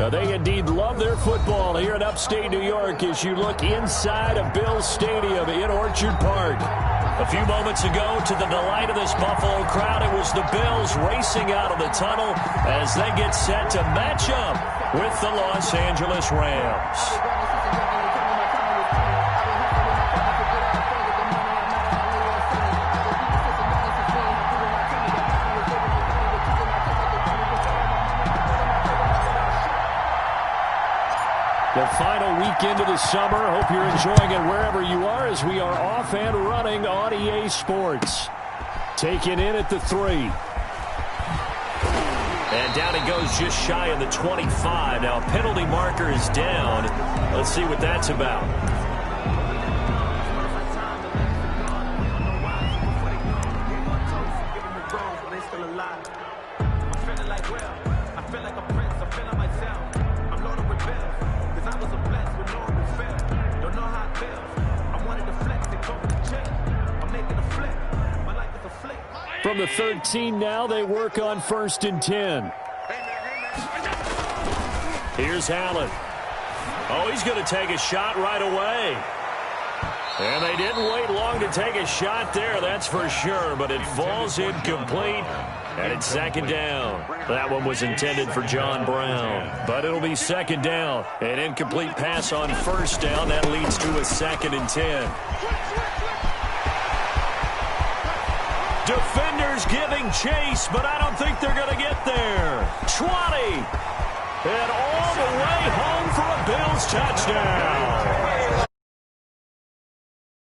They indeed love their football here in upstate New York as you look inside of Bills Stadium in Orchard Park. A few moments ago, to the delight of this Buffalo crowd, it was the Bills racing out of the tunnel as they get set to match up with the Los Angeles Rams. The final weekend of the summer. Hope you're enjoying it wherever you are as we are off and running on EA Sports. Taken in at the 3. And down he goes just shy of the 25. Now a penalty marker is down. Let's see what that's about. From the 13 now, they work on 1st and 10. Here's Allen. Oh, he's going to take a shot right away. And they didn't wait long to take a shot there, that's for sure. But it falls incomplete, and it's 2nd down. That one was intended for John Brown. But it'll be 2nd down. An incomplete pass on 1st down. That leads to a 2nd and 10. Defenders giving chase, but I don't think they're going to get there. 20. And all the way home for a Bills touchdown.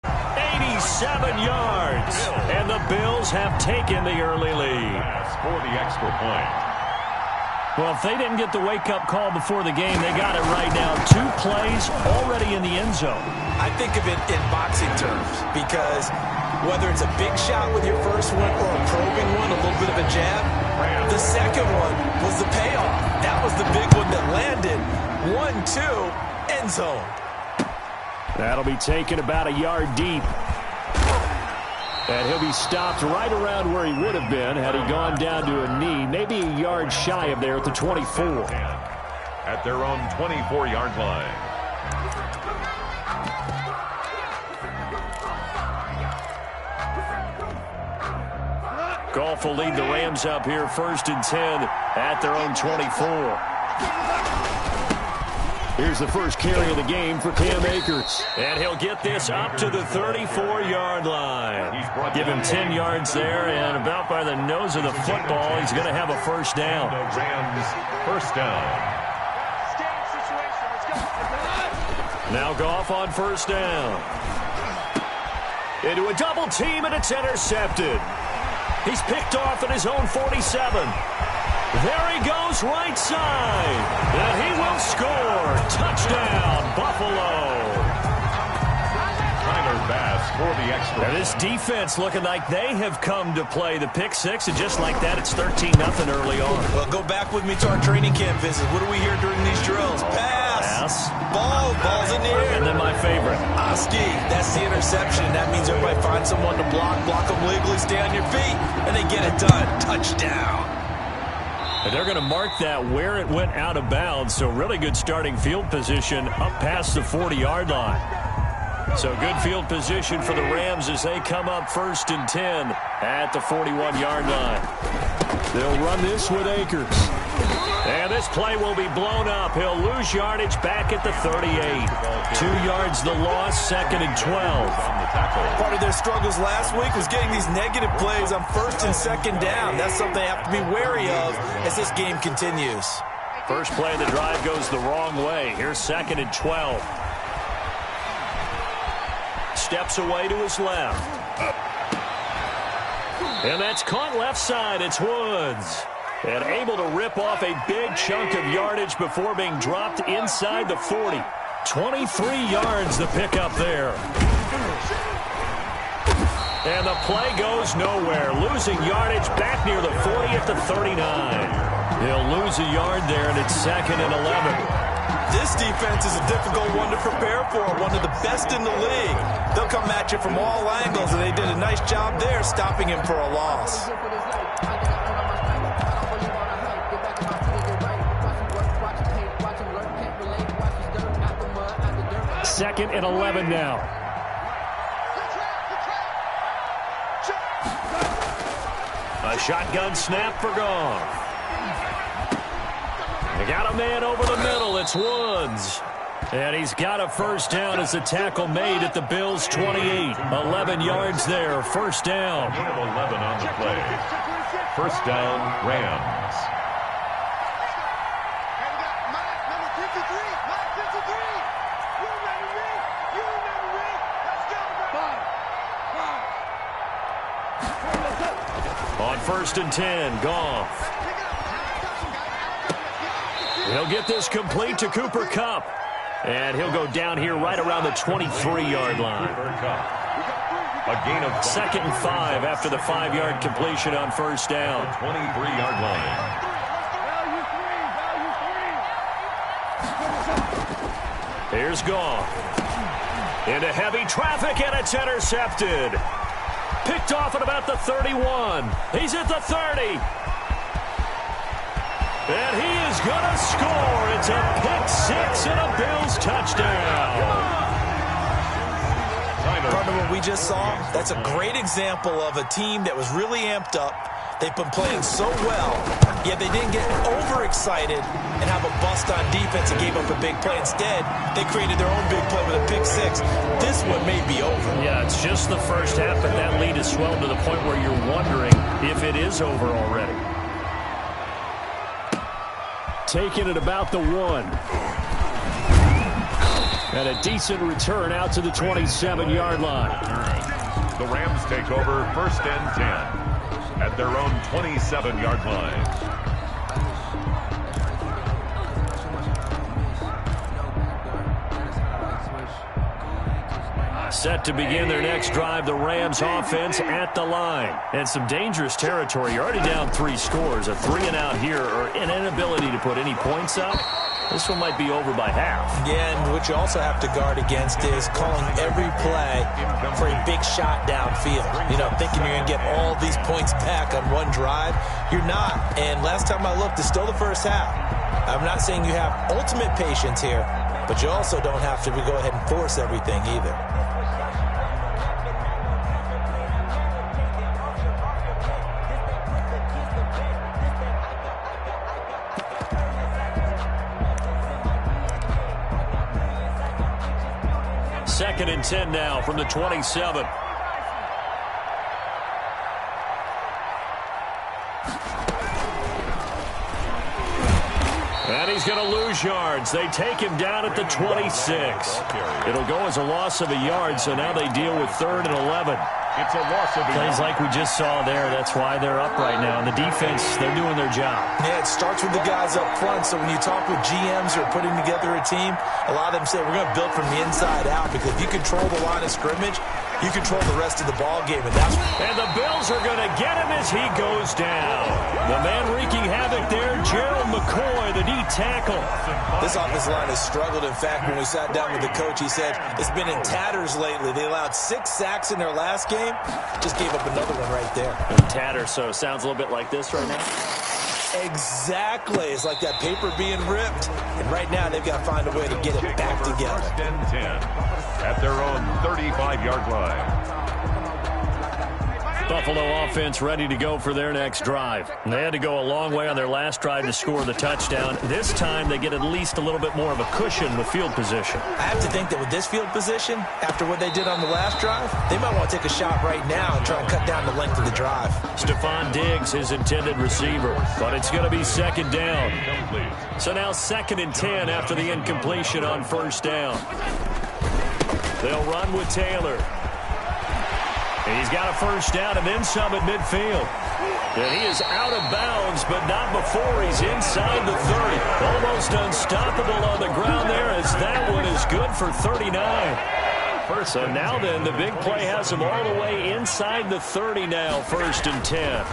87 yards. And the Bills have taken the early lead. For the extra point. Well, if they didn't get the wake-up call before the game, they got it right now. 2 plays already in the end zone. I think of it in boxing terms because whether it's a big shot with your first one or a probing one, a little bit of a jab, the second one was the payoff. That was the big one that landed. 1-2, end zone. That'll be taken about a yard deep. And he'll be stopped right around where he would have been had he gone down to a knee, maybe a yard shy of there at the 24. At their own 24-yard line. Goff will lead the Rams up here 1st and 10 at their own 24. Here's the first carry of the game for Cam Akers. And he'll get this up to the 34-yard line. Give him 10 yards there, and about by the nose of the football, he's going to have a 1st down. Rams, 1st down. Now Goff on 1st down. Into a double team, and it's intercepted. He's picked off at his own 47. There he goes right side. And he will score. Touchdown, Buffalo. Tyler Bass for the extra. Now this defense looking like they have come to play. The pick 6, and just like that, it's 13-0 early on. Well, go back with me to our training camp visit. What do we hear during these drills? Pass. Ball's in the air. And then my favorite. Oski, that's the interception. That means everybody finds someone to block them legally, stay on your feet, and they get it done. Touchdown. And they're going to mark that where it went out of bounds, so really good starting field position up past the 40-yard line. So good field position for the Rams as they come up 1st and 10 at the 41-yard line. They'll run this with Akers. And this play will be blown up. He'll lose yardage back at the 38. 2 yards the loss, 2nd and 12. Part of their struggles last week was getting these negative plays on 1st and 2nd down. That's something they have to be wary of as this game continues. First play of the drive goes the wrong way. Here's 2nd and 12. Steps away to his left. And that's caught left side. It's Woods. And able to rip off a big chunk of yardage before being dropped inside the 40. 23 yards the pickup there. And the play goes nowhere. Losing yardage back near the 40 at the 39. He'll lose a yard there, and it's 2nd and 11. This defense is a difficult one to prepare for, one of the best in the league. They'll come at you from all angles, and they did a nice job there stopping him for a loss. 2nd and 11 now. A shotgun snap for Goff. They got a man over the middle. It's Woods. And he's got a first down as the tackle made at the Bills' 28. 11 yards there. First down. 11 on the play. First down, Rams. On 1st and 10, Goff. He'll get this complete to Cooper Kupp. And he'll go down here right around the 23-yard line. A gain of 2nd and 5 after the 5-yard completion on first down. 23-yard line. Here's Goff. Into heavy traffic, and it's intercepted. Picked off at about the 31. He's at the 30. And he is going to score. It's a pick six and a Bills touchdown. Partner, what we just saw, that's a great example of a team that was really amped up. They've been playing so well, yet they didn't get overexcited and have a bust on defense and gave up a big play. Instead, they created their own big play with a pick six. This one may be over. Yeah, it's just the first half, but that lead has swelled to the point where you're wondering if it is over already. Taking it about the 1. And a decent return out to the 27-yard line. The Rams take over 1st and 10 at their own 27-yard line. Set to begin their next drive, the Rams offense at the line. And some dangerous territory. You're already down 3 scores. A 3-and-out here, or an inability to put any points up. This one might be over by half. Yeah, and what you also have to guard against is calling every play for a big shot downfield. You know, thinking you're going to get all these points back on one drive. You're not. And last time I looked, it's still the first half. I'm not saying you have ultimate patience here, but you also don't have to go ahead and force everything either. Second and 10 now from the 27. And he's going to lose yards. They take him down at the 26. It'll go as a loss of a yard, so now they deal with 3rd and 11. It's a loss of a Plays like we just saw there. That's why they're up right now. And the defense, they're doing their job. Yeah, it starts with the guys up front. So when you talk with GMs who are putting together a team, a lot of them say we're going to build from the inside out, because if you control the line of scrimmage, you control the rest of the ball game. And the Bills are going to get him as he goes down. The man wreaking havoc there, Gerald McCoy, the D tackle. This offensive line has struggled. In fact, when we sat down with the coach, he said it's been in tatters lately. They allowed 6 sacks in their last game. Just gave up another one right there. Tatters, so it sounds a little bit like this right now. Exactly. It's like that paper being ripped. And right now, they've got to find a way to get it back together. 1st and 10 at their own 35-yard line. Buffalo offense ready to go for their next drive. They had to go a long way on their last drive to score the touchdown. This time, they get at least a little bit more of a cushion with field position. I have to think that with this field position, after what they did on the last drive, they might want to take a shot right now and try and cut down the length of the drive. Stephon Diggs, his intended receiver, but it's going to be 2nd down. So now 2nd and 10 after the incompletion on 1st down. They'll run with Taylor. He's got a first down and then some at midfield. And he is out of bounds, but not before he's inside the 30. Almost unstoppable on the ground there, as that one is good for 39. So now then, the big play has him all the way inside the 30 now, 1st and 10.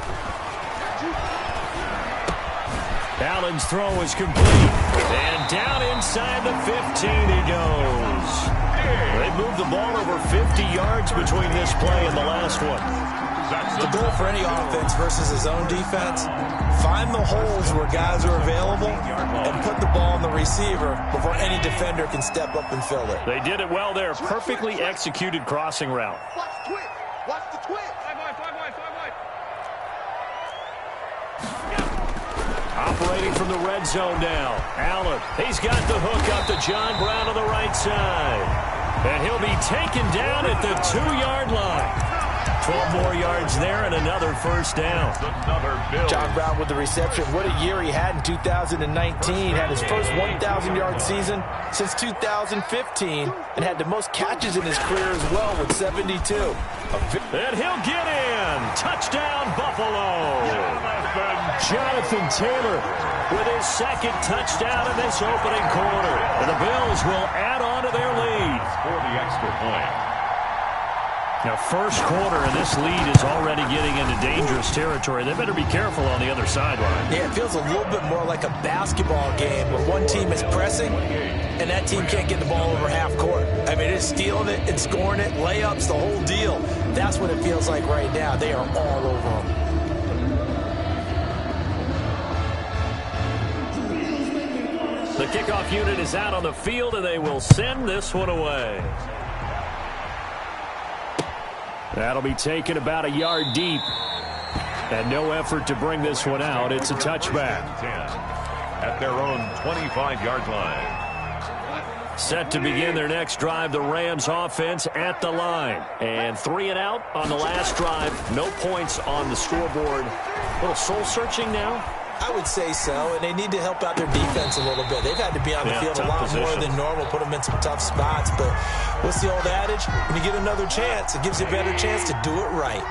Allen's throw is complete. And down inside the 15 he goes. They moved the ball over 50 yards between this play and the last one. The goal for any offense versus his own defense, find the holes where guys are available and put the ball on the receiver before any defender can step up and fill it. They did it well there. Perfectly executed crossing route. Watch the twist. Watch the twist. Five wide. Operating from the red zone now. Allen, he's got the hook up to John Brown on the right side. And he'll be taken down at the 2-yard line. 12 more yards there and another first down. John Brown with the reception. What a year he had in 2019. Had his first 1,000-yard season since 2015 and had the most catches in his career as well with 72. And he'll get in. Touchdown, Buffalo. Jonathan Taylor with his second touchdown in this opening quarter. And the Bills will add on to their lead. For the extra point. Now, first quarter, and this lead is already getting into dangerous territory. They better be careful on the other sideline. Yeah, it feels a little bit more like a basketball game where one team is pressing and that team can't get the ball over half court. I mean, it's stealing it and scoring it, layups, the whole deal. That's what it feels like right now. They are all over them. The kickoff unit is out on the field, and they will send this one away. That'll be taken about a yard deep. And no effort to bring this one out. It's a touchback. 10 at their own 25-yard line. Set to begin their next drive, the Rams offense at the line. And 3 and out on the last drive. No points on the scoreboard. A little soul-searching now. I would say so, and they need to help out their defense a little bit. They've had to be on the field a lot more than normal, put them in some tough spots. But what's the old adage? When you get another chance, it gives you a better chance to do it right.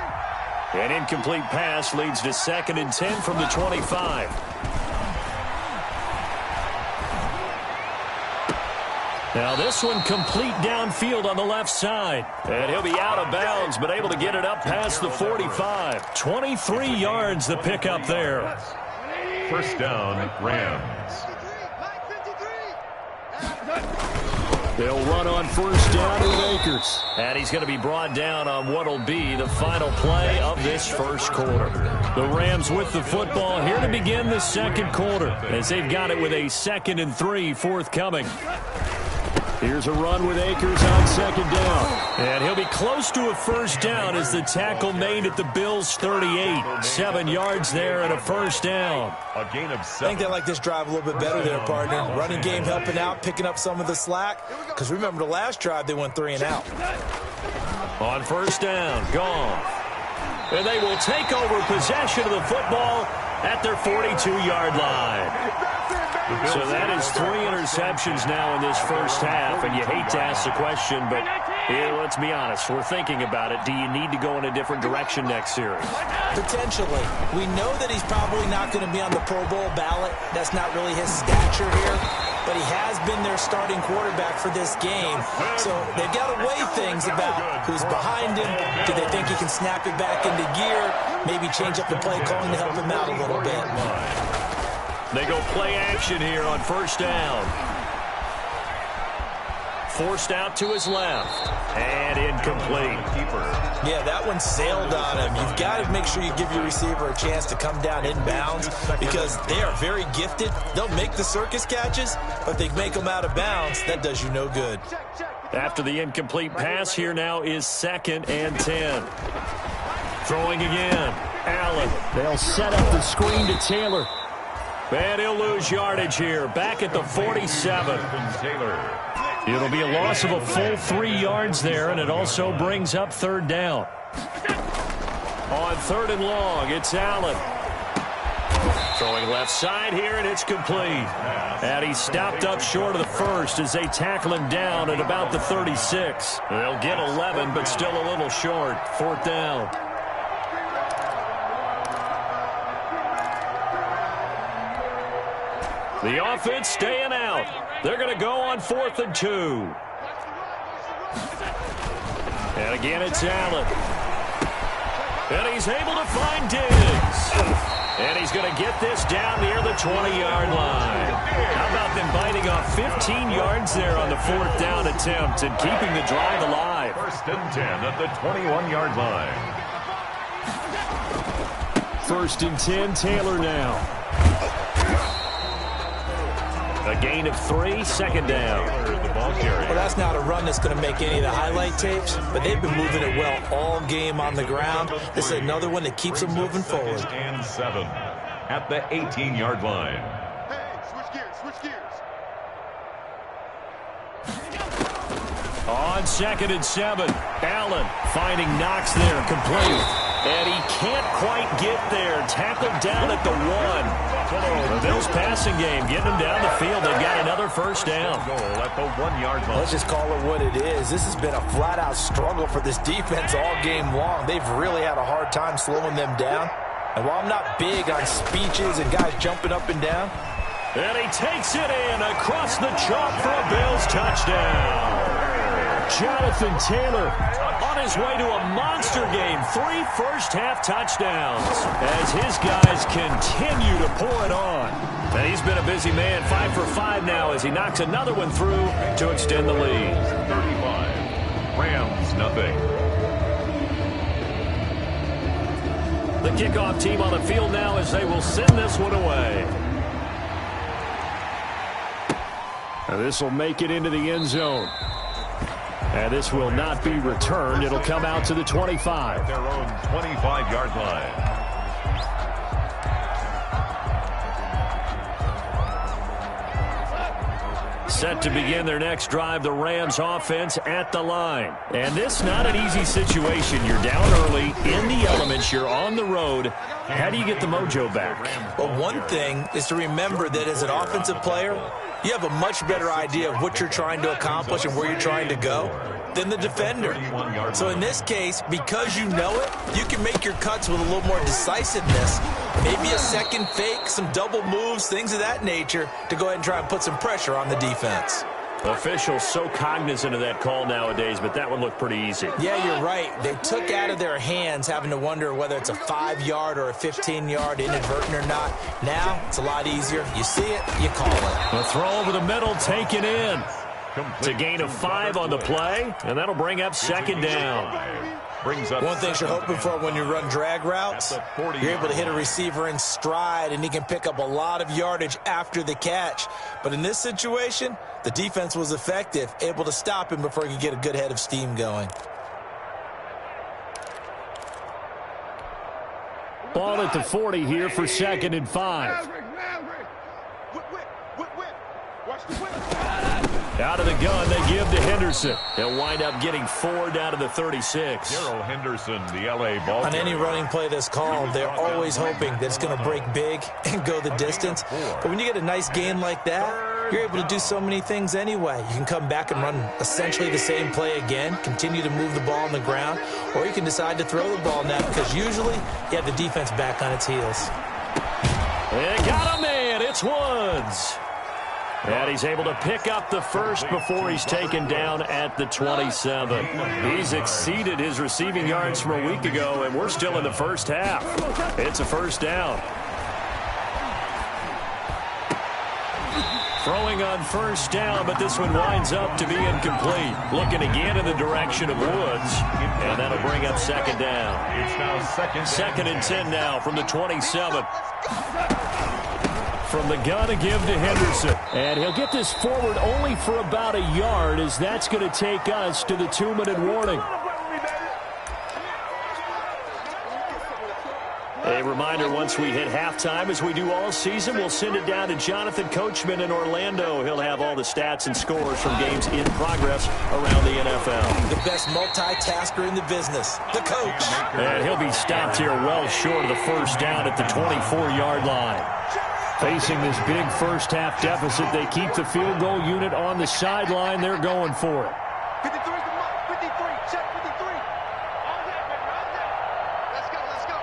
An incomplete pass leads to 2nd and 10 from the 25. Now this one complete downfield on the left side. And he'll be out of bounds, but able to get it up past the 45. 23 yards the pickup there. First down, Rams. They'll run on first down with Akers. And he's going to be brought down on what will be the final play of this first quarter. The Rams with the football here to begin the second quarter, as they've got it with a 2nd and 3 forthcoming. Here's a run with Akers on 2nd down. And he'll be close to a first down as the tackle made at the Bills' 38. 7 yards there and a first down. A gain of 7. I think they like this drive a little bit better there, partner. Running game helping out, picking up some of the slack. Because remember the last drive, they went 3 and out. On first down, gone. And they will take over possession of the football at their 42-yard line. So that is 3 interceptions now in this first half, and you hate to ask the question, but let's be honest, we're thinking about it. Do you need to go in a different direction next series? Potentially. We know that he's probably not going to be on the Pro Bowl ballot. That's not really his stature here, but he has been their starting quarterback for this game. So they've got to weigh things about who's behind him. Do they think he can snap it back into gear? Maybe change up the play calling to help him out a little bit. They go play action here on first down. Forced out to his left. And incomplete. Yeah, that one sailed on him. You've got to make sure you give your receiver a chance to come down inbounds because they are very gifted. They'll make the circus catches, but they make them out of bounds. That does you no good. After the incomplete pass, here now is 2nd and 10. Throwing again. Allen. They'll set up the screen to Taylor. And he'll lose yardage here. Back at the 47. It'll be a loss of a full 3 yards there, and it also brings up 3rd down. On 3rd and long, it's Allen. Throwing left side here, and it's complete. And he's stopped up short of the first as they tackle him down at about the 36. They'll get 11, but still a little short. 4th down. The offense staying out. They're going to go on 4th and 2. And again, it's Allen. And he's able to find Diggs. And he's going to get this down near the 20-yard line. How about them biting off 15 yards there on the 4th down attempt and keeping the drive alive? 1st and 10 at the 21-yard line. 1st and 10, Taylor now. A gain of 3, 2nd down. Well, that's not a run that's going to make any of the highlight tapes, but they've been moving it well all game on the ground. This is another one that keeps them moving forward. And 7 at the 18-yard line. Hey, switch gears, switch gears. On 2nd and 7, Allen finding Knox there, complete. And he can't quite get there. Tackled down at the 1. The Bills passing game, getting him down the field. They've got another 1st down. Goal at the 1-yard line. Let's just call it what it is. This has been a flat-out struggle for this defense all game long. They've really had a hard time slowing them down. And while I'm not big on speeches and guys jumping up and down. And he takes it in across the chalk for a Bills touchdown. Jonathan Taylor on his way to a monster game. 3 first-half touchdowns as his guys continue to pour it on. And he's been a busy man. 5 for 5 now as he knocks another one through to extend the lead. 35. Rams, nothing. The kickoff team on the field now as they will send this one away. And this will make it into the end zone. And this will not be returned. It'll come out to the 25. Their own 25-yard line. Set to begin their next drive, the Rams offense at the line. And this not an easy situation. You're down early, in the elements, you're on the road. How do you get the mojo back? Well, one thing is to remember that as an offensive player, you have a much better idea of what you're trying to accomplish and where you're trying to go than the defender. So in this case, because you know it, you can make your cuts with a little more decisiveness. Maybe a second fake, some double moves, things of that nature to go ahead and try and put some pressure on the defense. Officials so cognizant of that call nowadays, but that one looked pretty easy. Yeah, you're right. They took out of their hands having to wonder whether it's a 5-yard or a 15-yard inadvertent or not. Now, it's a lot easier. You see it, you call it. The throw over the middle taken in. It's a gain of 5 on the play, and that'll bring up 2nd down. One thing you're hoping for when you run drag routes, you're able to hit a receiver in stride, and he can pick up a lot of yardage after the catch. But in this situation, the defense was effective, able to stop him before he could get a good head of steam going. Ball at the 40 here for 2nd and 5. Watch the whip. Out of the gun, they give to Henderson. They'll wind up getting 4 down to the 36. Darrell Henderson, the L.A. ball. On any running play that's called, they're always hoping that it's going to break big and go the distance. But when you get a nice gain like that, you're able to do so many things anyway. You can come back and run essentially the same play again, continue to move the ball on the ground, or you can decide to throw the ball now because usually you have the defense back on its heels. They got a man. It's Woods. And he's able to pick up the first before he's taken down at the 27. He's exceeded his receiving yards from a week ago, and we're still in the first half. It's a 1st down. Throwing on 1st down, but this one winds up to be incomplete. Looking again in the direction of Woods, and that'll bring up 2nd down. It's now 2nd and 10 now from the 27. From the gun to give to Henderson. And he'll get this forward only for about a yard, as that's going to take us to the 2-minute warning. A reminder, once we hit halftime, as we do all season, we'll send it down to Jonathan Coachman in Orlando. He'll have all the stats and scores from games in progress around the NFL. The best multitasker in the business, the coach. And he'll be stopped here well short of the 1st down at the 24-yard line. Facing this big first-half deficit, they keep the field goal unit on the sideline. They're going for it. 53 is the mark. 53. Check 53. All that, baby. All that. Let's go. Let's go.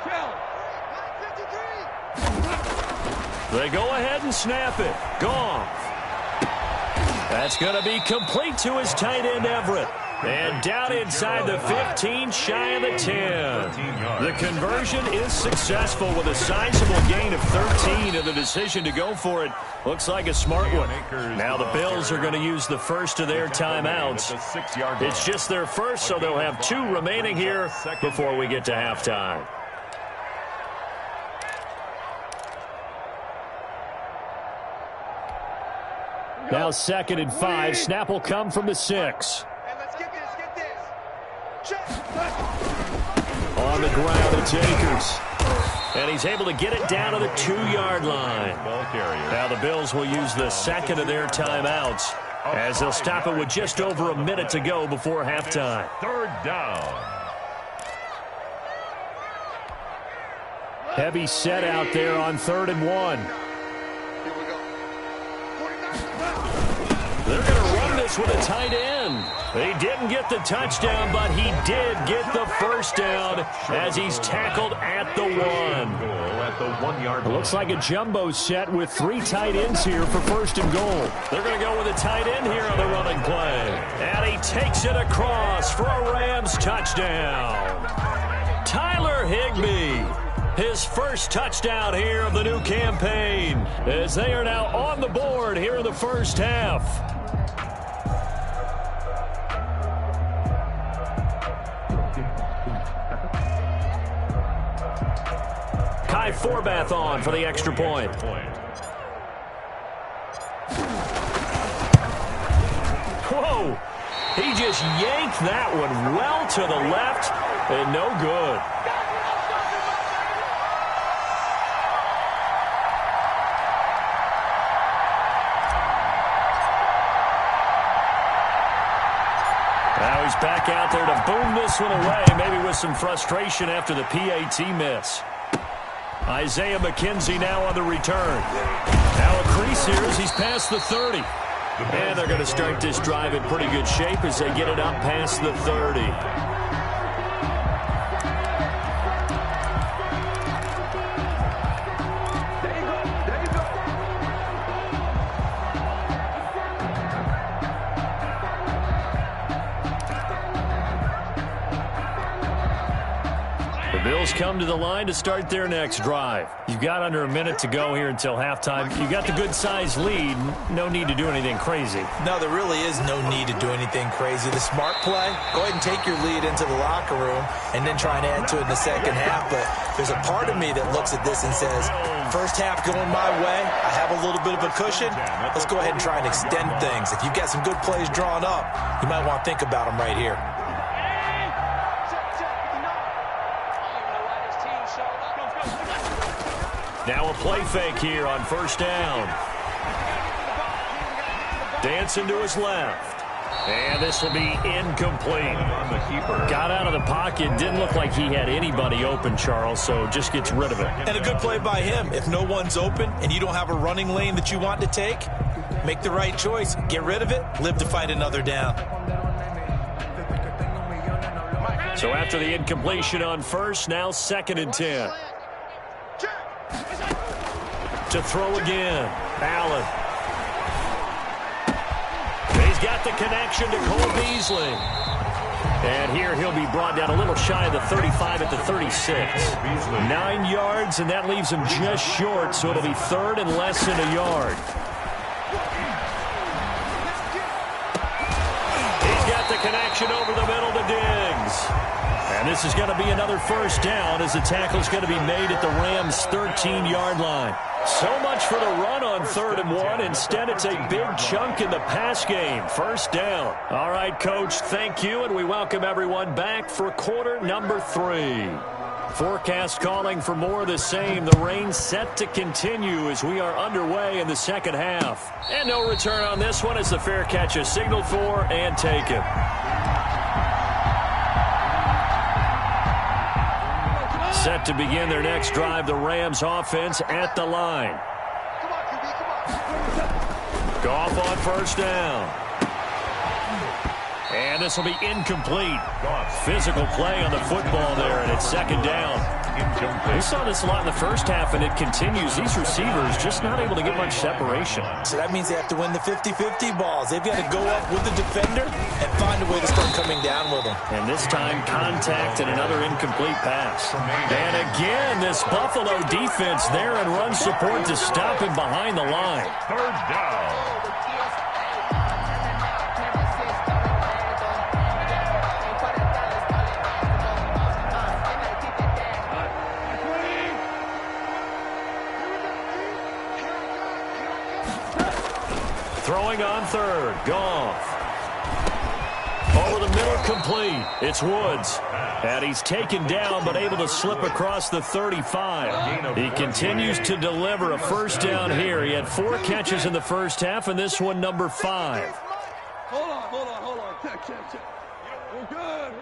Shell. 53. They go ahead and snap it. Goff. That's going to be complete to his tight end, Everett. And down inside the 15, shy of the 10. The conversion is successful with a sizable gain of 13, and the decision to go for it looks like a smart one. Now the Bills are going to use the first of their timeouts. It's just their first, so they'll have 2 remaining here before we get to halftime. Now 2nd and 5. Snap will come from the 6. And let's get this. Check. On the ground, it's Akers. And he's able to get it down to the 2-yard line. Ball carrier. Now the Bills will use the second of their timeouts as they'll stop it with just over a minute to go before halftime. 3rd down. Heavy set out there on 3rd and 1. Here we go. They're going to run this with a tight end. He didn't get the touchdown, but he did get the first down as he's tackled at the 1. Goal at the 1-yard line. Looks like a jumbo set with 3 tight ends here for 1st and goal. They're going to go with a tight end here on the running play. And he takes it across for a Rams touchdown. Tyler Higbee. His first touchdown here of the new campaign as they are now on the board here in the first half. Kai Forbath on for the extra point. Whoa! He just yanked that one well to the left and no good. Now he's back out there to boom this one away, maybe with some frustration after the PAT miss. Isaiah McKenzie now on the return. Now a crease here as he's past the 30. And they're going to start this drive in pretty good shape as they get it up past the 30. Bills come to the line to start their next drive. You've got under a minute to go here until halftime. You got the good-sized lead. No need to do anything crazy. No, there really is no need to do anything crazy. The smart play, go ahead and take your lead into the locker room and then try and add to it in the second half. But there's a part of me that looks at this and says, first half going my way, I have a little bit of a cushion. Let's go ahead and try and extend things. If you've got some good plays drawn up, you might want to think about them right here. Now a play fake here on 1st down. Dancing to his left. And this will be incomplete. Got out of the pocket. Didn't look like he had anybody open, Charles, so just gets rid of it. And a good play by him. If no one's open and you don't have a running lane that you want to take, make the right choice. Get rid of it. Live to fight another down. So after the incompletion on 1st, now 2nd and 10. To throw again. Allen. He's got the connection to Cole Beasley. And here he'll be brought down a little shy of the 35 at the 36. 9 yards, and that leaves him just short, so it'll be 3rd and less than a yard. He's got the connection over the middle to Diggs. And this is going to be another 1st down as the tackle's going to be made at the Rams' 13-yard line. So much for the run on 3rd and 1. Instead, it's a big chunk in the pass game. 1st down. All right, Coach, thank you, and we welcome everyone back for quarter number 3. Forecast calling for more of the same. The rain set to continue as we are underway in the second half. And no return on this one as the fair catch is signaled for and taken. Set to begin their next drive, the Rams offense at the line. Come on, QB, come on. Goff on 1st down. And this will be incomplete. Physical play on the football there, and it's 2nd down. We saw this a lot in the first half, and it continues. These receivers just not able to get much separation. So that means they have to win the 50-50 balls. They've got to go up with the defender and find a way to start coming down with them. And this time, contact and another incomplete pass. And again, this Buffalo defense there and run support to stop him behind the line. 3rd down. Throwing on third. Goff. Over the middle, complete. It's Woods. And he's taken down, but able to slip across the 35. He continues to deliver a first down here. He had 4 catches in the first half, and this one number 5. Hold on. Check. We're good.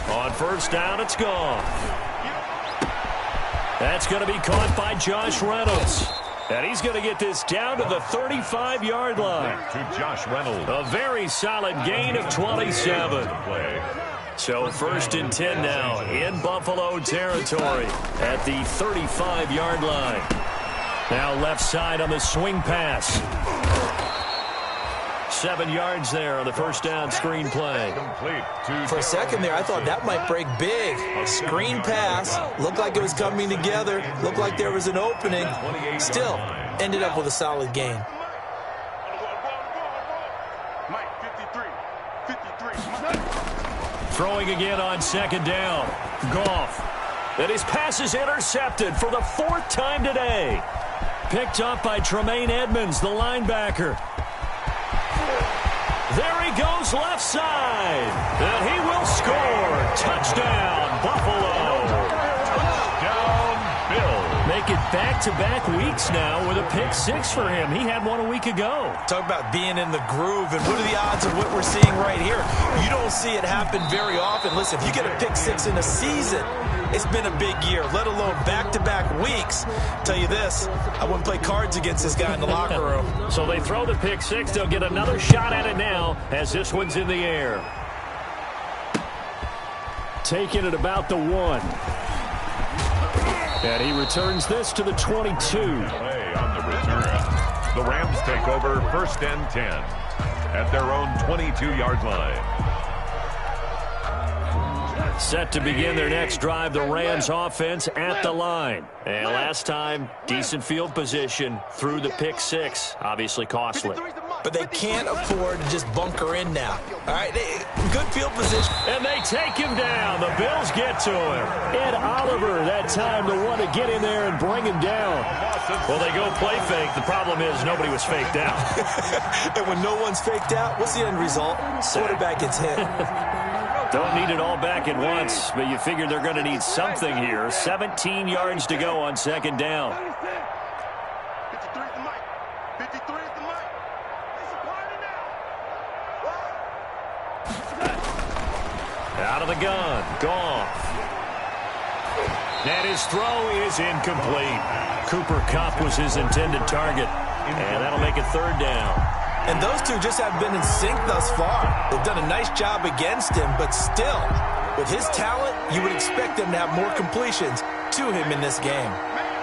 On first down, it's gone. That's going to be caught by Josh Reynolds. And he's going to get this down to the 35-yard line. To Josh Reynolds. A very solid gain of 27. So first and 10 now in Buffalo territory at the 35-yard line. Now left side on the swing pass. 7 yards there on the first down screen play. For a second there, I thought that might break big. Screen pass. Looked like it was coming together. Looked like there was an opening. Still, ended up with a solid gain. Throwing again on second down. Goff. And his pass is intercepted for the 4th time today. Picked up by Tremaine Edmonds, the linebacker. There he goes left side. And he will score. Touchdown, Buffalo. Touchdown, Bills. Make it back-to-back weeks now with a pick 6 for him. He had one a week ago. Talk about being in the groove, and what are the odds of what we're seeing right here? You don't see it happen very often. Listen, if you get a pick 6 in a season, it's been a big year, let alone back-to-back weeks. Tell you this, I wouldn't play cards against this guy in the locker room. So they throw the pick 6. They'll get another shot at it now as this one's in the air. Taking it about the 1. And he returns this to the 22. Play on the return. The Rams take over first and 10 at their own 22-yard line. Set to begin their next drive, the Rams offense at the line. And last time, decent field position through the pick 6. Obviously costly. But they can't afford to just bunker in now. All right, good field position. And they take him down. The Bills get to him. Ed Oliver, that time to want to get in there and bring him down. Well, they go play fake. The problem is nobody was faked out. And when no one's faked out, what's the end result? Quarterback gets hit. Don't need it all back at once, but you figure they're going to need something here. 17 yards to go on second down. 53 is the mic. 53 is the mic. It's a party now. Out of the gun. Goff. And his throw is incomplete. Cooper Kupp was his intended target. And that'll make it third down. And those two just have been in sync thus far. They've done a nice job against him, but still, with his talent, you would expect them to have more completions to him in this game.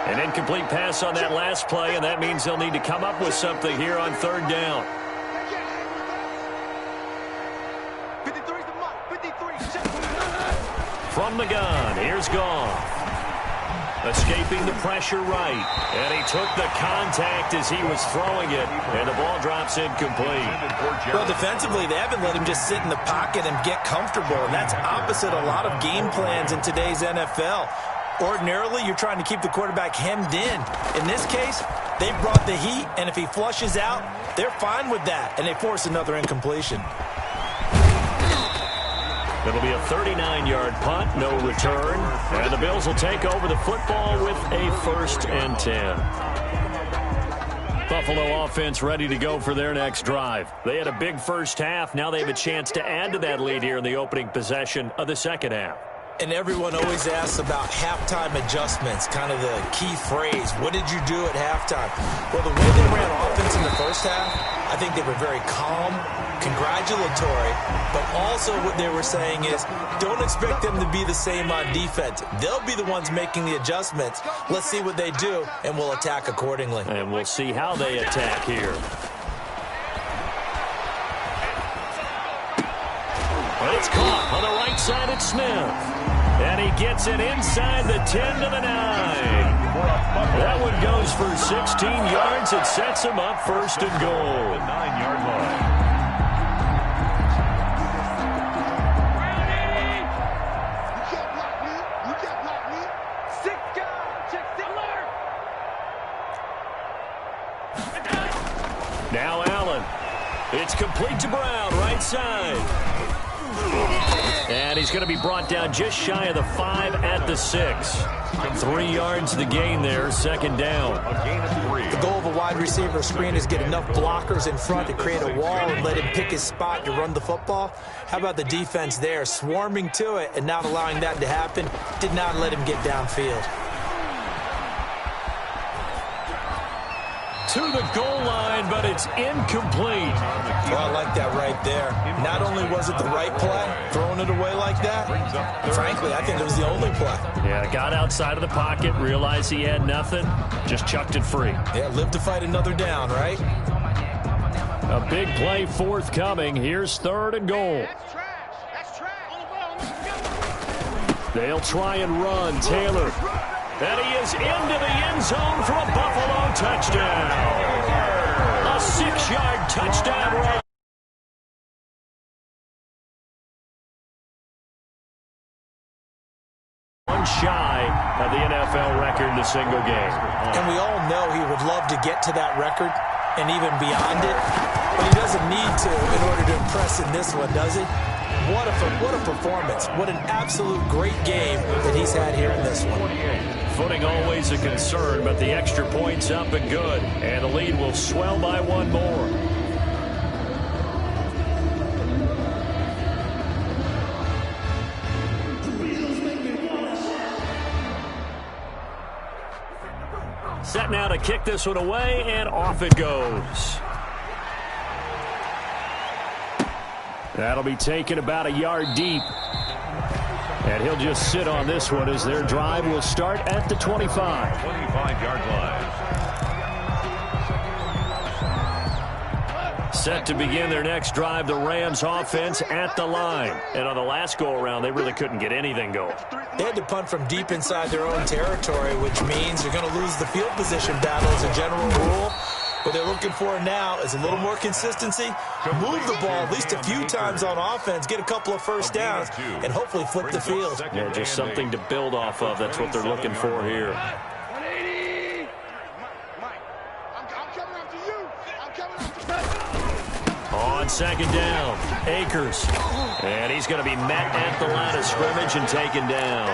An incomplete pass on that last play, and that means they'll need to come up with something here on third down. 53 is the mic. 53. From the gun, here's Goff. Escaping the pressure right. And he took the contact as he was throwing it. And the ball drops incomplete. Well, defensively, they haven't let him just sit in the pocket and get comfortable. And that's opposite a lot of game plans in today's NFL. Ordinarily, you're trying to keep the quarterback hemmed in. In this case, they brought the heat. And if he flushes out, they're fine with that. And they force another incompletion. It'll be a 39-yard punt, no return. And the Bills will take over the football with a first and 10. Buffalo offense ready to go for their next drive. They had a big first half. Now they have a chance to add to that lead here in the opening possession of the second half. And everyone always asks about halftime adjustments, kind of the key phrase. What did you do at halftime? Well, the way they ran offense in the first half, I think they were very calm, congratulatory, but also what they were saying is don't expect them to be the same on defense. They'll be the ones making the adjustments. Let's see what they do, and we'll attack accordingly. And we'll see how they attack here. But it's caught on the right side at Smith. And he gets it inside the 10 to the 9. That one goes for 16 yards. It sets him up first and goal. The 9-yard line. complete to Brown, right side. And he's going to be brought down just shy of the 5 at the 6. 3 yards the gain there, second down. A gain of 3. The goal of a wide receiver screen is get enough blockers in front to create a wall and let him pick his spot to run the football. How about the defense there, swarming to it and not allowing that to happen? Did not let him get downfield. To the goal line, but it's incomplete. Well, I like that right there. Not only was it the right play, throwing it away like that, frankly, I think it was the only play. Yeah, got outside of the pocket, realized he had nothing, just chucked it free. Yeah, live to fight another down, right? A big play forthcoming. Here's 3rd and goal. That's trash. That's trash. They'll try and run. Taylor. And he is into the end zone for a Buffalo touchdown. A 6-yard touchdown run. One shy of the NFL record in a single game. And we all know he would love to get to that record and even beyond it, but he doesn't need to in order to impress in this one, does he? What a performance. What an absolute great game that he's had here in this one. Footing always a concern, but the extra point's up and good. And the lead will swell by 1 more. Set now to kick this one away, and off it goes. That'll be taken about a yard deep. And he'll just sit on this one as their drive will start at the 25. 25-yard line. Set to begin their next drive, the Rams offense at the line. And on the last go-around, they really couldn't get anything going. They had to punt from deep inside their own territory, which means they're going to lose the field position battle as a general rule. What they're looking for now is a little more consistency, move the ball at least a few times on offense, get a couple of first downs, and hopefully flip the field. Yeah, just something to build off of. That's what they're looking for here. 180. Mike, I'm coming after you. I'm coming after you. On second down, Akers. And he's going to be met at the line of scrimmage and taken down.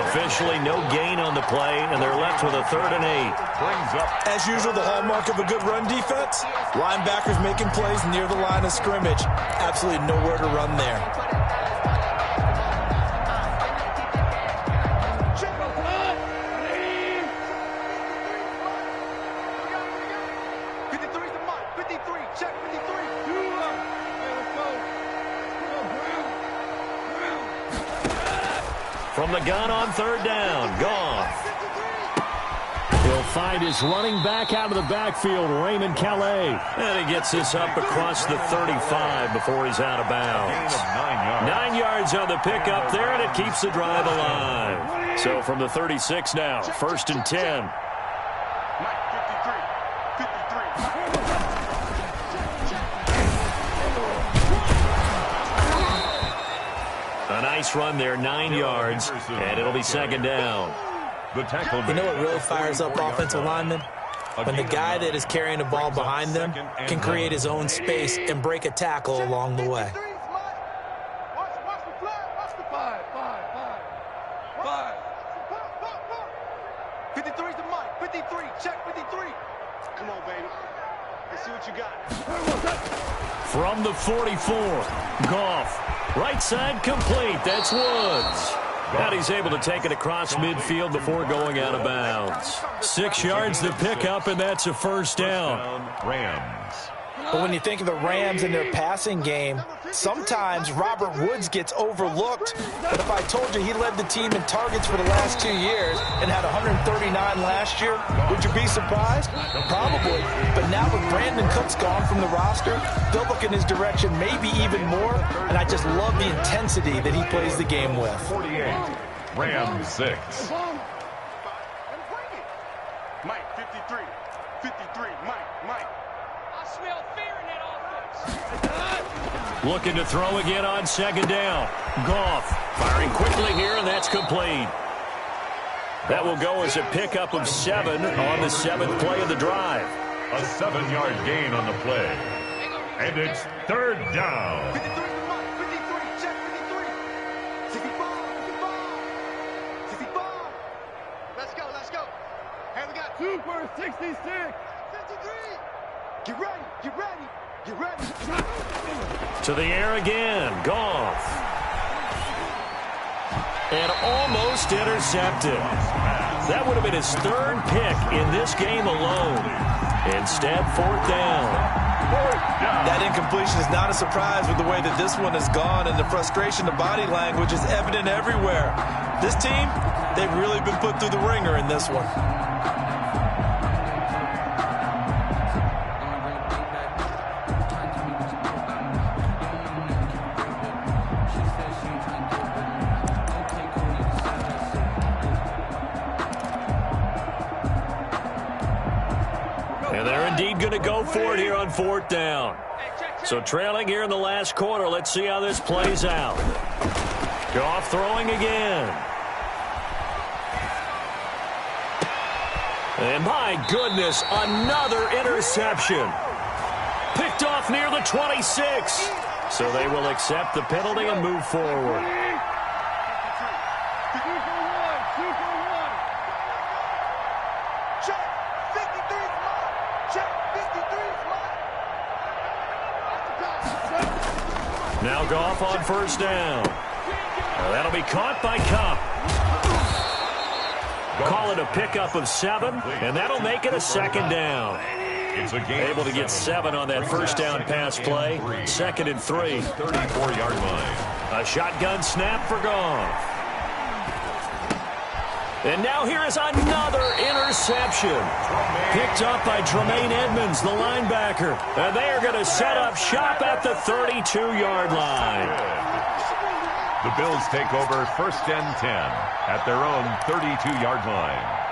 Officially no gain on the play, and they're left with a 3rd and 8. Brings up. As usual, the hallmark of a good run defense, linebackers making plays near the line of scrimmage. Absolutely nowhere to run there. From the gun on 3rd down, Goff. He'll find his running back out of the backfield, Raymond Calais. And he gets this up across the 35 before he's out of bounds. 9 yards on the pickup there, and it keeps the drive alive. So from the 36 now, 1st and 10. A nice run there, 9 yards, and it'll be 2nd down. You know what really fires up offensive linemen? When the guy that is carrying the ball behind them can create his own space and break a tackle along the way. Watch the flag. Watch the 5. 53's the Mike. 53. Check 53. Come on, baby. Let's see what you got. From the 44, Goff. Right side complete. That's Woods. And he's able to take it across midfield before going out of bounds. 6 yards to pick up, and that's a 1st down. Rams. But when you think of the Rams and their passing game, sometimes Robert Woods gets overlooked. But if I told you he led the team in targets for the last 2 years and had 139 last year, would you be surprised? Probably. But now with Brandon Cooks gone from the roster, they'll look in his direction maybe even more. And I just love the intensity that he plays the game with. 48. Rams 6. Mike, 53. 53. Mike. I smell fear in that offense. Looking to throw again on 2nd down. Goff firing quickly here, and that's complete. That will go as a pickup of 7 on the 7th play of the drive. A 7-yard gain on the play. And it's third down. 53 is the mark. 53. Check 53. 65. 65. 65. Let's go. Let's go. Hey, we got Super 66. 53. Get ready. Get ready. Get ready. To the air again. Goff. And almost intercepted. That would have been his third pick in this game alone. Instead, fourth down. That incompletion is not a surprise with the way that this one has gone, and the frustration, the body language is evident everywhere. This team, they've really been put through the ringer in this one. And they're indeed going to go for it here on fourth down. So trailing here in the last quarter. Let's see how this plays out. Goff throwing again. And my goodness, another interception. Picked off near the 26. So they will accept the penalty and move forward. Now Goff on first down. That'll be caught by Cup. Call it a pickup of 7, and that'll make it a second down. Able to get 7 on that first down pass play. 2nd and 3. 34-yard line. A shotgun snap for Goff. And now here is another interception. Picked up by Tremaine Edmonds, the linebacker. And they are going to set up shop at the 32-yard line. The Bills take over 1st and 10 at their own 32-yard line.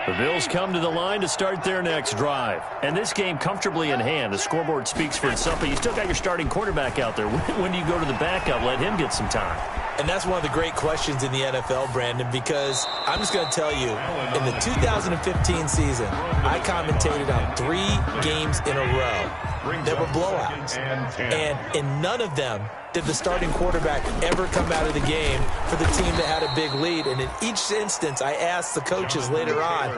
The Bills come to the line to start their next drive. And this game comfortably in hand. The scoreboard speaks for itself, but you still got your starting quarterback out there. When do you go to the backup? Let him get some time. And that's one of the great questions in the NFL, Brandon, because I'm just going to tell you, in the 2015 season, I commentated on 3 games in a row that were blowouts. And in none of them did the starting quarterback ever come out of the game for the team that had a big lead. And in each instance, I asked the coaches later on,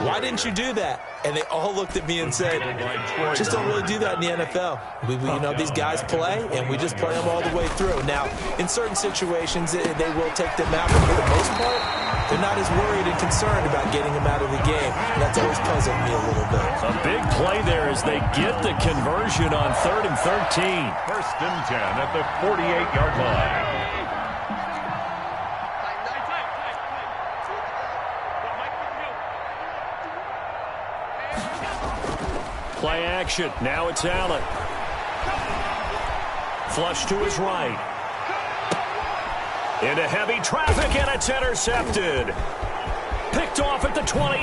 why didn't you do that? And they all looked at me and said, just don't really do that in the NFL. You know, these guys play, and we just play them all the way through. Now, in certain situations, they will take them out, but for the most part, they're not as worried and concerned about getting them out of the game. And that's always puzzled me a little bit. A big play there as they get the conversion on 3rd and 13. 1st and 10 at the 48-yard line. Play action. Now it's Allen. Flush to his right. Into heavy traffic, and it's intercepted. Picked off at the 28.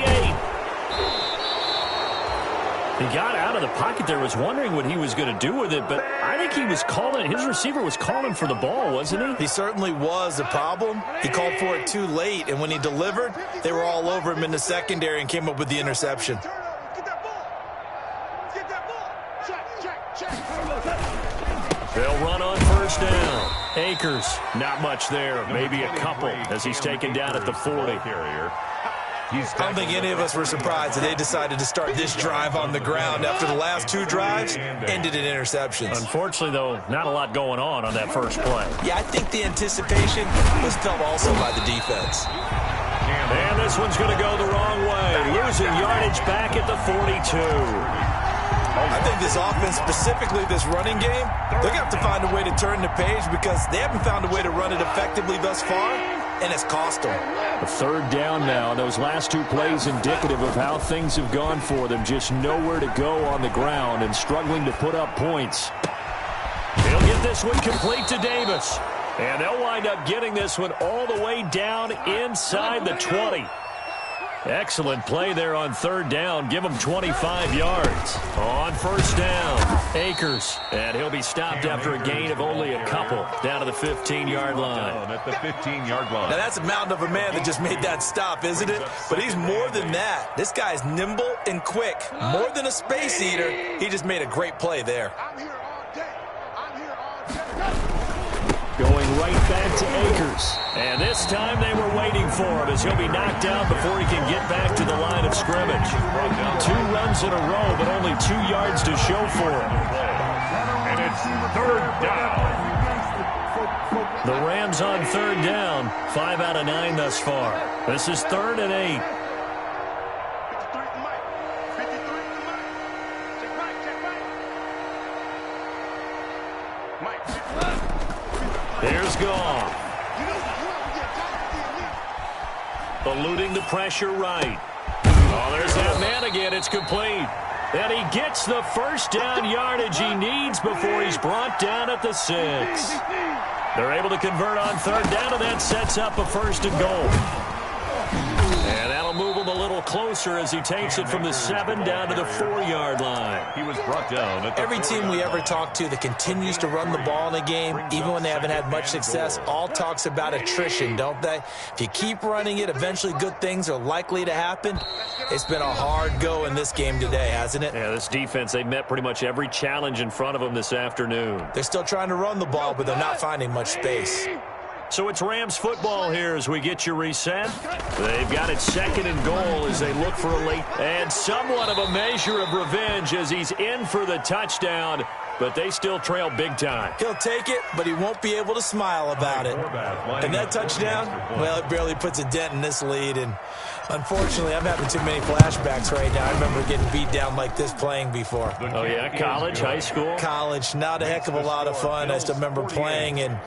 He got out of the pocket there, was wondering what he was going to do with it, but I think he was calling, his receiver was calling for the ball, wasn't he? He certainly was. The problem, he called for it too late, and when he delivered, they were all over him in the secondary and came up with the interception. They'll run on first down. Akers, not much there, maybe a couple as he's taken down at the 40. I don't think any of us were surprised that they decided to start this drive on the ground after the last 2 drives ended in interceptions. Unfortunately, though, not a lot going on that first play. Yeah, I think the anticipation was felt also by the defense. And this one's going to go the wrong way. Losing yardage back at the 42. I think this offense, specifically this running game, they're going to have to find a way to turn the page because they haven't found a way to run it effectively thus far, and it's cost them. A 3rd down now. Those last 2 plays indicative of how things have gone for them. Just nowhere to go on the ground and struggling to put up points. He'll get this one complete to Davis. And they'll wind up getting this one all the way down inside the 20. Excellent play there on third down. Give him 25 yards. On first down, Akers. And he'll be stopped after a gain of only a couple down to the 15-yard line. At the 15-yard line. Now, that's a mountain of a man that just made that stop, isn't it? But he's more than that. This guy's nimble and quick. More than a space eater. He just made a great play there. I'm here all day. I'm here all day. Going right back to Akers. And this time they were waiting for him as he'll be knocked out before he can get back to the line of scrimmage. 2 runs in a row, but only 2 yards to show for him. And it's third down. The Rams on third down, 5 out of 9 thus far. This is 3rd and 8. 53 to Mike. 53 to Mike. Check right, check right. Mike, 51. Here's Goff. Eluding the pressure right. Oh, there's that man again. It's complete. And he gets the first down yardage he needs before he's brought down at the 6. They're able to convert on third down, and that sets up a 1st and goal. And that'll move him a little closer as he takes it from the 7 down to the 4-yard line. He was brought down at the Every team we ever talk to that continues to run the ball in a game, even when they haven't had much success, all talks about attrition, don't they? If you keep running it, eventually good things are likely to happen. It's been a hard go in this game today, hasn't it? Yeah, this defense, they met pretty much every challenge in front of them this afternoon. They're still trying to run the ball, but they're not finding much space. So it's Rams football here as we get you reset. They've got it 2nd and goal as they look for a late and somewhat of a measure of revenge as he's in for the touchdown, but they still trail big time. He'll take it, but he won't be able to smile about it. And that touchdown, well, it barely puts a dent in this lead. And unfortunately, I'm having too many flashbacks right now. I remember getting beat down like this playing before. Oh, yeah? College, high school? College, not a heck of a lot of fun. I still remember playing and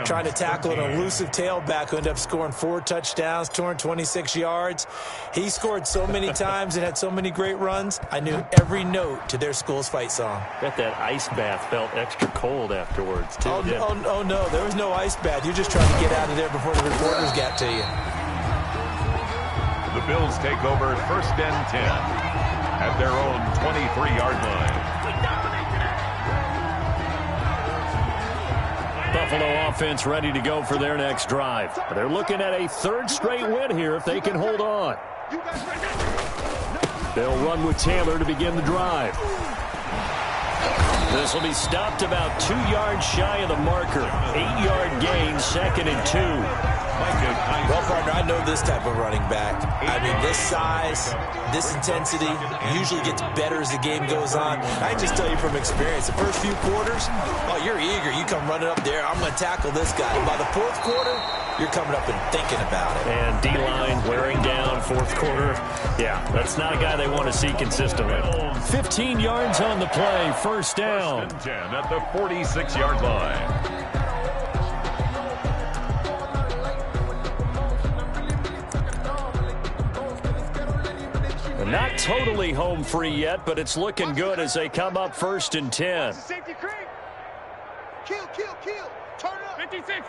trying to tackle an elusive tailback who ended up scoring 4 touchdowns, 226 yards. He scored so many times and had so many great runs. I knew every note to their school's fight song. Bet that ice bath felt extra cold afterwards, too. Oh, no, there was no ice bath. You're just trying to get out of there before the reporters got to you. The Bills take over 1st and 10 at their own 23-yard line. Buffalo offense ready to go for their next drive. They're looking at a 3rd straight win here if they can hold on. They'll run with Taylor to begin the drive. This will be stopped about 2 yards shy of the marker. 8-yard gain, 2nd and 2. Well, partner, I know this type of running back. I mean, this size, this intensity usually gets better as the game goes on. I can just tell you from experience, the first few quarters, oh, you're eager. You come running up there, I'm going to tackle this guy. By the 4th quarter, you're coming up and thinking about it. And D-line wearing down 4th quarter. Yeah, that's not a guy they want to see consistently. 15 yards on the play, 1st down. 1st and 10 at the 46-yard line. Not totally home free yet, but it's looking good as they come up 1st and 10. Safety creep. Kill. Turn up. 56.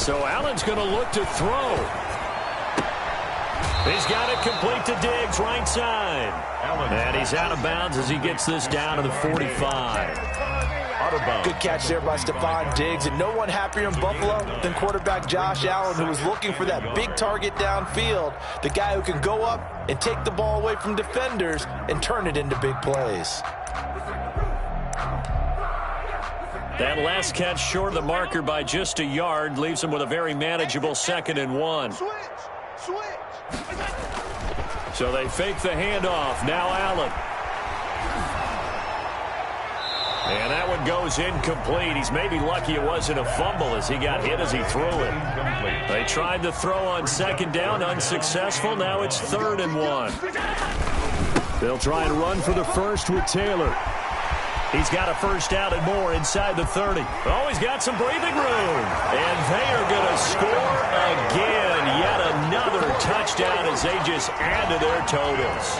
So Allen's going to look to throw. He's got it complete to Diggs, right side. And he's out of bounds as he gets this down to the 45. Good catch there by Stephon Diggs, and no one happier in Buffalo than quarterback Josh Allen, who was looking for that big target downfield, the guy who can go up and take the ball away from defenders and turn it into big plays. That last catch short of the marker by just a yard leaves him with a very manageable 2nd and 1. Switch. So they fake the handoff. Now Allen. And that one goes incomplete. He's maybe lucky it wasn't a fumble as he got hit as he threw it. They tried to throw on 2nd down, unsuccessful. Now it's 3rd and 1. They'll try and run for the 1st with Taylor. He's got a 1st down and more inside the 30. Oh, he's got some breathing room. And they are going to score again. Yet another touchdown as they just add to their totals.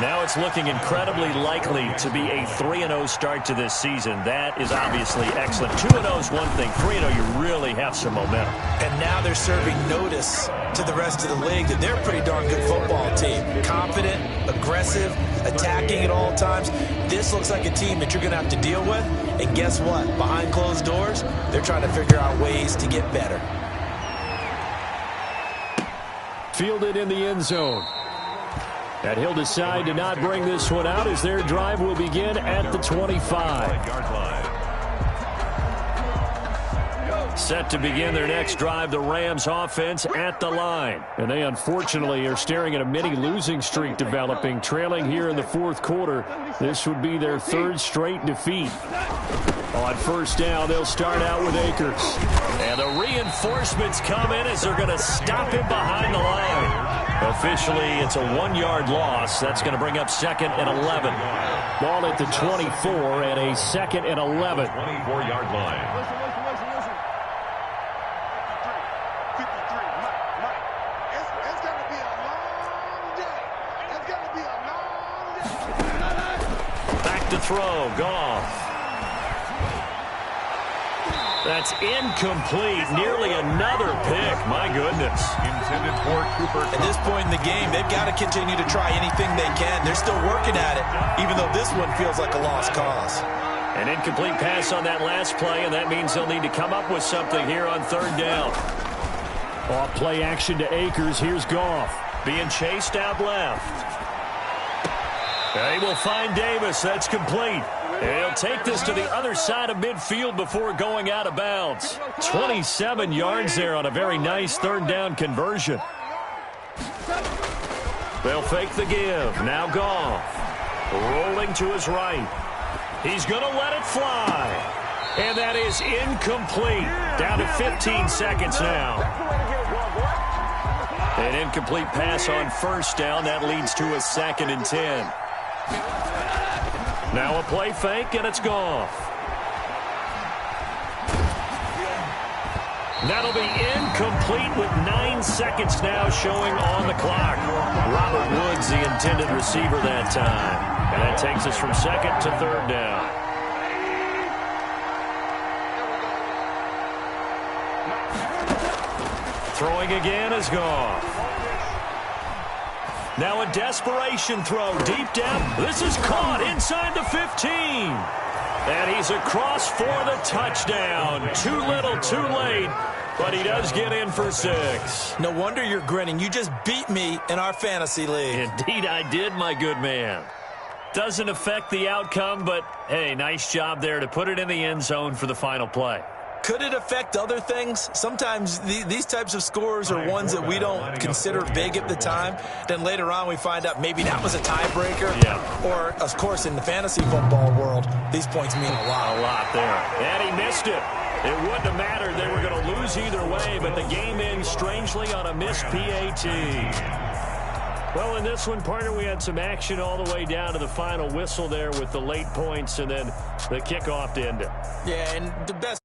Now it's looking incredibly likely to be a 3-0 start to this season. That is obviously excellent. 2-0 is one thing. 3-0, you really have some momentum. And now they're serving notice to the rest of the league that they're a pretty darn good football team. Confident, aggressive, attacking at all times. This looks like a team that you're going to have to deal with. And guess what? Behind closed doors, they're trying to figure out ways to get better. Fielded in the end zone. And he'll decide to not bring this one out as their drive will begin at the 25. Set to begin their next drive, the Rams offense at the line. And they unfortunately are staring at a mini losing streak developing, trailing here in the fourth quarter. This would be their third straight defeat. On first down, they'll start out with Akers. And the reinforcements come in as they're going to stop him behind the line. Officially, it's a 1-yard loss. That's going to bring up 2nd and 11. Ball at the 24 and a 2nd and 11. 24-yard line. Listen. 53. Mike. It's going to be a long day. It's going to be a long day. Back to throw. Goff. That's incomplete. Nearly another pick. My goodness. Intended for Cooper. At this point in the game, they've got to continue to try anything they can. They're still working at it, even though this one feels like a lost cause. An incomplete pass on that last play, and that means they'll need to come up with something here on third down. Off play action to Akers. Here's Goff. Being chased out left. They will find Davis. That's complete. And he'll take this to the other side of midfield before going out of bounds. 27 yards there on a very nice third down conversion. They'll fake the give. Now Goff. Rolling to his right. He's going to let it fly. And that is incomplete. Down to 15 seconds now. An incomplete pass on first down. That leads to a 2nd and 10. Now a play fake, and it's Goff. That'll be incomplete with 9 seconds now showing on the clock. Robert Woods, the intended receiver that time. And that takes us from 2nd to 3rd down. Throwing again is Goff. Now a desperation throw deep down. This is caught inside the 15. And he's across for the touchdown. Too little, too late. But he does get in for 6. No wonder you're grinning. You just beat me in our fantasy league. Indeed I did, my good man. Doesn't affect the outcome, but, hey, nice job there to put it in the end zone for the final play. Could it affect other things? Sometimes these types of scores are ones that we don't consider big at the time. Then later on we find out maybe that was a tiebreaker. Yeah. Or, of course, in the fantasy football world, these points mean a lot. A lot there. And he missed it. It wouldn't have mattered. They were going to lose either way, but the game ends strangely on a missed PAT. Well, in this one, partner, we had some action all the way down to the final whistle there with the late points and then the kickoff to end it. Yeah, and the best